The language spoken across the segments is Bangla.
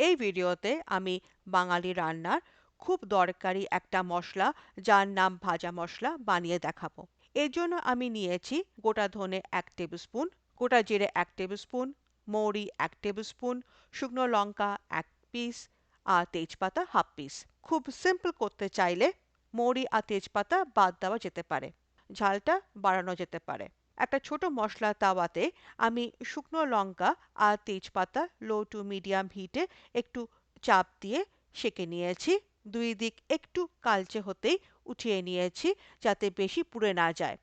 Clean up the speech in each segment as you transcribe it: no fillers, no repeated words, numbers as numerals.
এই ভিডিওতে আমি বাঙালি রান্নার খুব দরকারি একটা মশলা যার নাম ভাজা মশলা বানিয়ে দেখাবো। এর জন্য আমি নিয়েছি গোটা ধনে 1 টেবিল স্পুন, গোটা জিরে 1 টেবিল স্পুন, মৌরি 1 টেবিল স্পুন, শুকনো লঙ্কা 1 পিস আর তেজপাতা হাফ পিস। খুব সিম্পল করতে চাইলে মৌরি আর তেজপাতা বাদ দেওয়া যেতে পারে, ঝালটা বাড়ানো যেতে পারে। একটা ছোট মশলা তাওয়াতে আমি শুকনো লঙ্কা আর তেজপাতা লো টু মিডিয়াম হিটে একটু চাপ দিয়ে সেঁকে নিয়েছি। দুই দিক একটু কালচে হতেই উঠিয়ে নিয়েছি, যাতে বেশি পুড়ে না যায়।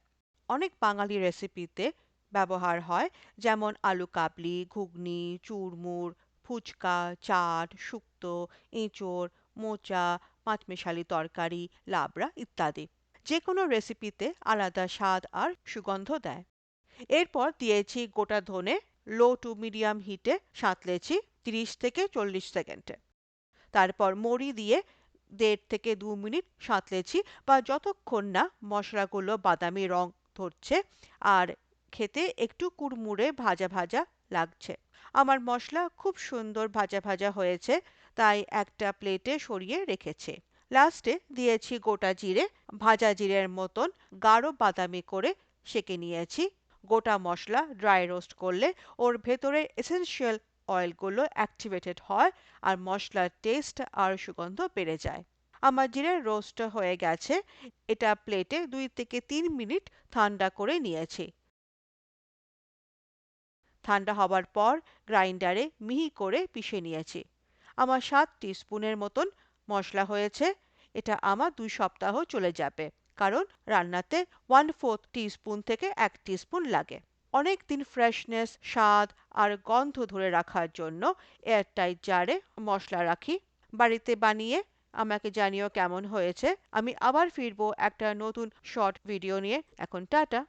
অনেক বাঙালি রেসিপিতে ব্যবহার হয়, যেমন আলু কাবলি, ঘুগনি, চুরমুর, ফুচকা, চাট, শুক্তো, এঁচোড়, মোচা, পাঁচমেশালি তরকারি, লাবড়া ইত্যাদি। যে কোনো রেসিপিতে আলাদা স্বাদ আর সুগন্ধ দেয়। এরপর দিয়েছি গোটা ধনে, লো টু মিডিয়াম হিটে সাঁতলেছি 30 থেকে 40 সেকেন্ডে। তারপর মড়ি দিয়ে 1.5 থেকে 2 মিনিট সাঁতলেছি, বা যতক্ষণ না মশলাগুলো বাদামি রং ধরছে আর খেতে একটু কুড়মুড়ে ভাজা ভাজা লাগছে। আমার মশলা খুব সুন্দর ভাজা ভাজা হয়েছে, তাই একটা প্লেটে সরিয়ে রেখেছি। লাস্টে দিয়েছি গোটা জিরে, ভাজা জিরের মতন গাঢ় বাদামি করে সেঁকে নিয়েছি। গোটা মশলা ড্রাই রোস্ট করলে ওর ভেতরে এসেনশিয়াল অয়েলগুলো অ্যাক্টিভেটেড হয় আর মশলার টেস্ট আর সুগন্ধ বেড়ে যায়। আমার জিরের রোস্ট হয়ে গেছে। এটা প্লেটে 2 থেকে 3 মিনিট ঠান্ডা করে নিয়েছি। ঠান্ডা হবার পর গ্রাইন্ডারে মিহি করে পিষে নিয়েছি। আমার 7 টিস্পুনের মতন মশলা হয়েছে। এটা আমার 2 সপ্তাহ চলে যাবে, কারণ রান্নাতে 1/4 টিস্পুন থেকে 1 টিস্পুন লাগে। অনেক দিন ফ্রেশনেস, স্বাদ আর গন্ধ ধরে রাখার জন্য এয়ারটাইট জারে মশলা রাখি। বাড়িতে বানিয়ে আমাকে জানিও কেমন হয়েছে। আমি আবার ফিরবো একটা নতুন শর্ট ভিডিও নিয়ে। এখন টাটা।